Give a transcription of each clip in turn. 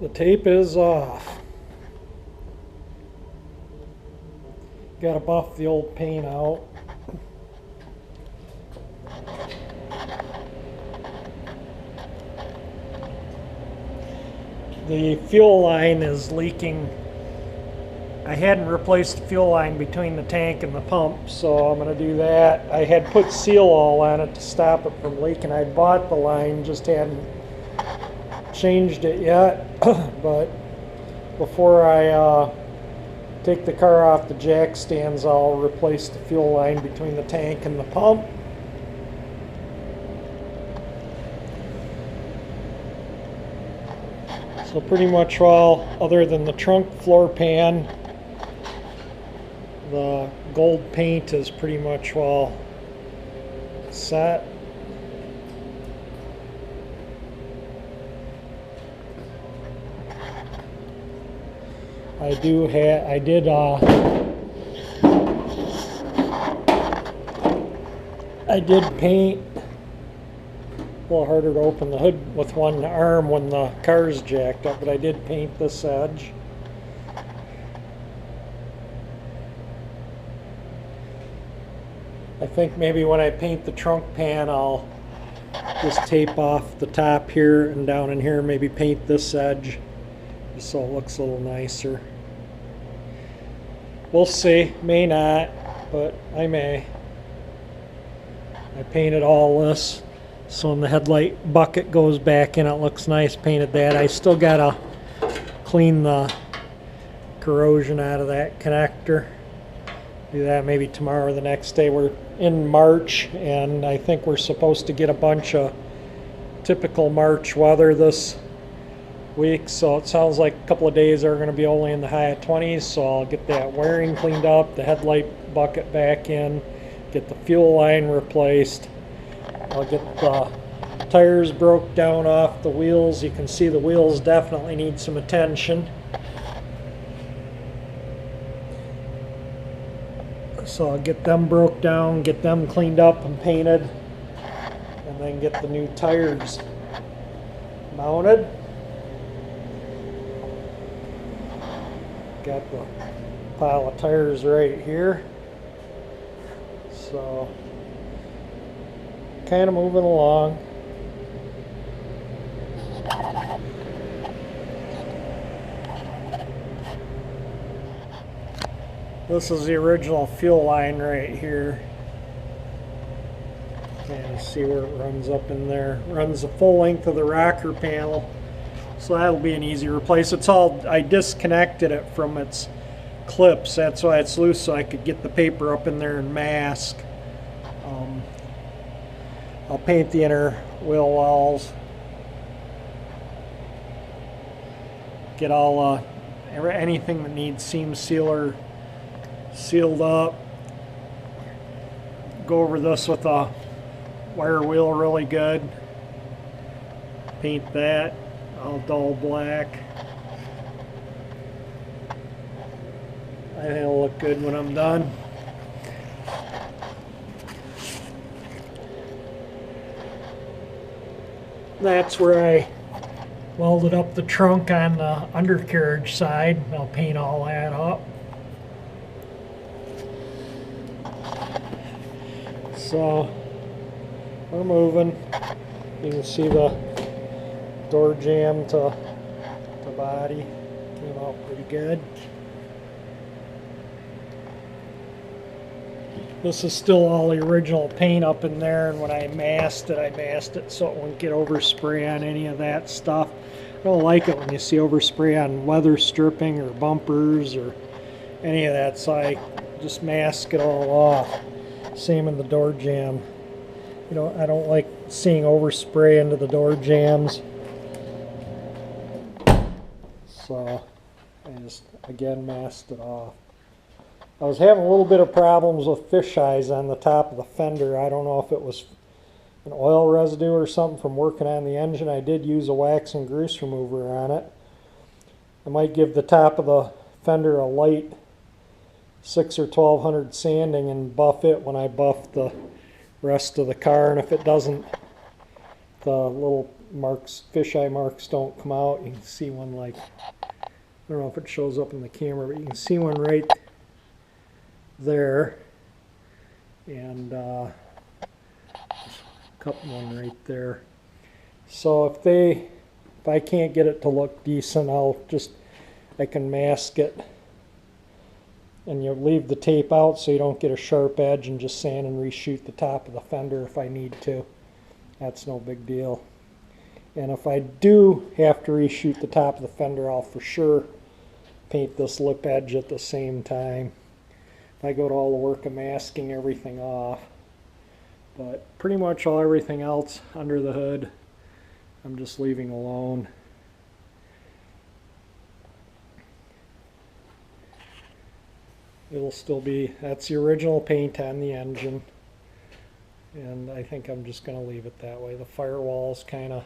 The tape is off. Got to buff the old paint out. The fuel line is leaking. I hadn't replaced the fuel line between the tank and the pump, so I'm going to do that. I had put seal all on it to stop it from leaking. I bought the line, just hadn't changed it yet. But before I take the car off the jack stands, I'll replace the fuel line between the tank and the pump. So pretty much all, other than the trunk floor pan, the gold paint is pretty much all set. I did paint. A little harder to open the hood with one arm when the car's jacked up, but I did paint this edge. I think maybe when I paint the trunk pan, I'll just tape off the top here and down in here, maybe paint this edge just so it looks a little nicer. We'll see, may not, but I may. I painted all this, so when the headlight bucket goes back in, it looks nice, painted that. I still gotta clean the corrosion out of that connector. Do that maybe tomorrow or the next day. We're in March, and I think we're supposed to get a bunch of typical March weather this week, so it sounds like a couple of days are going to be only in the high 20s, so I'll get that wiring cleaned up, the headlight bucket back in, get the fuel line replaced. I'll get the tires broke down off the wheels. You can see the wheels definitely need some attention. So I'll get them broke down, get them cleaned up and painted, and then get the new tires mounted. Got the pile of tires right here. So kind of moving along. This is the original fuel line right here. And see where it runs up in there. Runs the full length of the rocker panel. So that'll be an easy replace. It's all, I disconnected it from its clips. That's why it's loose, so I could get the paper up in there and mask. I'll paint the inner wheel wells. Get all anything that needs seam sealer sealed up. Go over this with a wire wheel really good. Paint that all dull black. I think it'll look good when I'm done. That's where I welded up the trunk on the undercarriage side. I'll paint all that up. So we're moving. You can see the door jamb to body came out pretty good. This is still all the original paint up in there, and when I masked it so it wouldn't get overspray on any of that stuff. I don't like it when you see overspray on weather stripping or bumpers or any of that, so I just mask it all off. Same in the door jamb. You know, I don't like seeing overspray into the door jambs. So I just again masked it off. I was having a little bit of problems with fish eyes on the top of the fender. I don't know if it was an oil residue or something from working on the engine. I did use a wax and grease remover on it. I might give the top of the fender a light 6 or 1200 sanding and buff it when I buff the rest of the car. And if it doesn't, the little marks, fisheye marks don't come out. You can see one like, I don't know if it shows up in the camera, but you can see one right there, and a couple one right there. So if I can't get it to look decent, I can mask it, and you leave the tape out so you don't get a sharp edge, and just sand and reshoot the top of the fender if I need to. That's no big deal. And if I do have to reshoot the top of the fender, I'll for sure paint this lip edge at the same time. I go to all the work of masking everything off. But pretty much everything else under the hood, I'm just leaving alone. It'll still be, that's the original paint on the engine. And I think I'm just going to leave it that way. The firewall's kind of,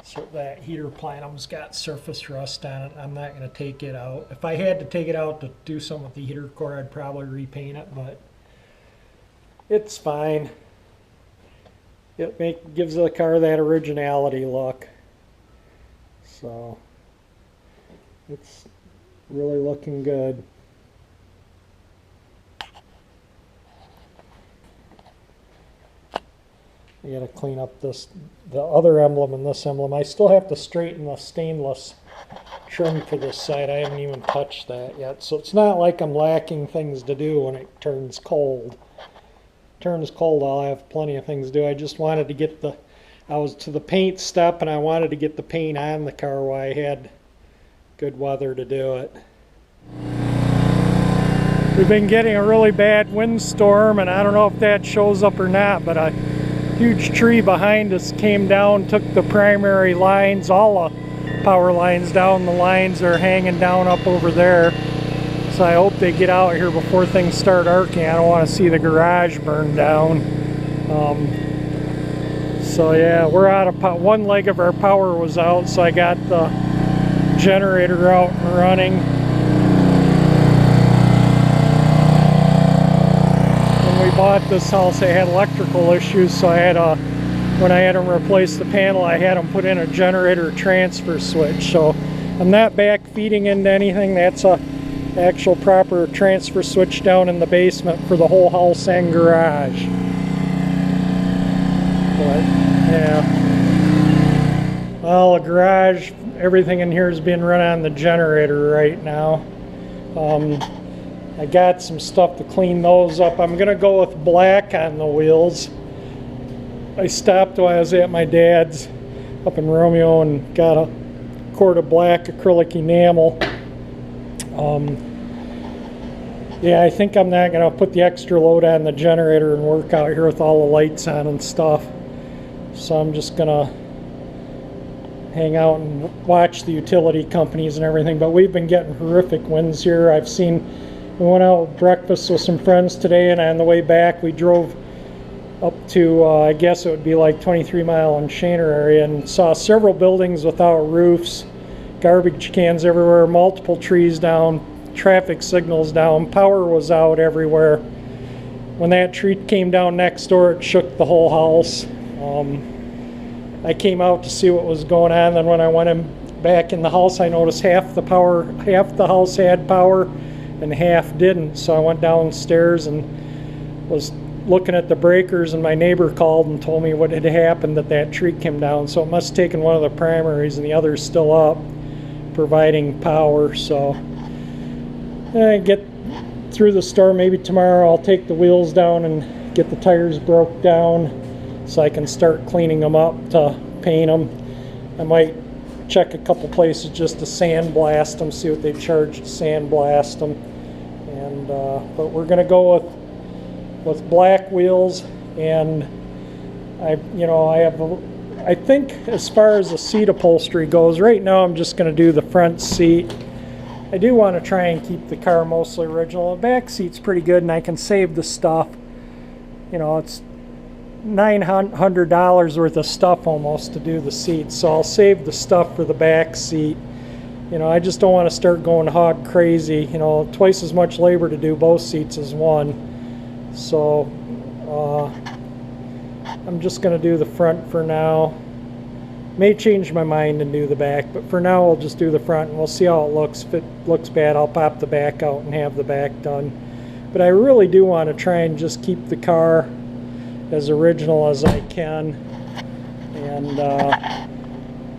so that heater plenum's got surface rust on it. I'm not going to take it out. If I had to take it out to do something with the heater core, I'd probably repaint it, but it's fine. It gives the car that originality look. So it's really looking good. I gotta clean up the other emblem and this emblem. I still have to straighten the stainless trim for this side. I haven't even touched that yet. So it's not like I'm lacking things to do when it turns cold. Turns cold, I'll have plenty of things to do. I just wanted to get I was to the paint step, and I wanted to get the paint on the car while I had good weather to do it. We've been getting a really bad windstorm, and I don't know if that shows up or not, but a huge tree behind us came down, took the primary lines, all the power lines down. The lines are hanging down up over there. So I hope they get out here before things start arcing. I don't want to see the garage burn down. So yeah, we're out of power. One leg of our power was out, so I got the generator out and running. When we bought this house, they had electrical issues, so I had when I had them replace the panel, I had them put in a generator transfer switch. So I'm not back feeding into anything. That's a actual proper transfer switch down in the basement for the whole house and garage. But yeah, well, the garage, everything in here is being run on the generator right now. I got some stuff to clean those up. I'm gonna go with black on the wheels. I stopped while I was at my dad's up in Romeo and got a quart of black acrylic enamel. Yeah, I think I'm not going to put the extra load on the generator and work out here with all the lights on and stuff. So I'm just going to hang out and watch the utility companies and everything. But we've been getting horrific winds here. We went out with breakfast with some friends today, and on the way back we drove up to, I guess it would be like 23 Mile and Shaner area, and saw several buildings without roofs, garbage cans everywhere, multiple trees down, traffic signals down, power was out everywhere. When that tree came down next door, it shook the whole house. I came out to see what was going on, and when I went back in the house, I noticed half the house had power and half didn't. So I went downstairs and was looking at the breakers, and my neighbor called and told me what had happened, that tree came down. So it must have taken one of the primaries, and the other's still up providing power. So I get through the storm. Maybe tomorrow I'll take the wheels down and get the tires broke down so I can start cleaning them up to paint them. I might check a couple places just to sandblast them, see what they charge to sandblast them. And but we're gonna go with black wheels, and I think as far as the seat upholstery goes, right now I'm just gonna do the front seat. I do want to try and keep the car mostly original. The back seat's pretty good, and I can save the stuff. You know, it's $900 worth of stuff almost to do the seats, so I'll save the stuff for the back seat. You know, I just don't want to start going hog crazy. You know, twice as much labor to do both seats as one. So I'm just going to do the front for now. May change my mind and do the back, but for now we'll just do the front and we'll see how it looks. If it looks bad, I'll pop the back out and have the back done. But I really do want to try and just keep the car as original as I can. And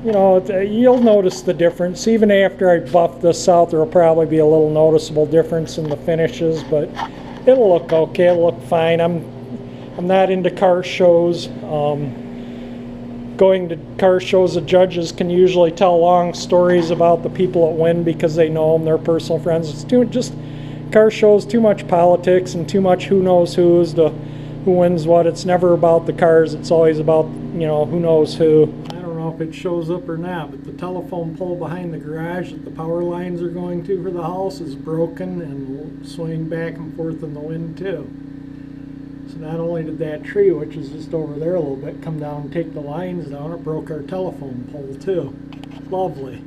you know, you'll notice the difference. Even after I buff this out, there will probably be a little noticeable difference in the finishes, but it'll look okay. It'll look fine. I'm not into car shows. Going to car shows, the judges can usually tell long stories about the people that win because they know them, they're personal friends. It's just car shows, too much politics and too much who knows who's to who wins what. It's never about the cars. It's always about, you know, who knows who. I don't know if it shows up or not, but the telephone pole behind the garage that the power lines are going to for the house is broken and swinging back and forth in the wind too. So not only did that tree, which is just over there a little bit, come down and take the lines down, it broke our telephone pole too. Lovely.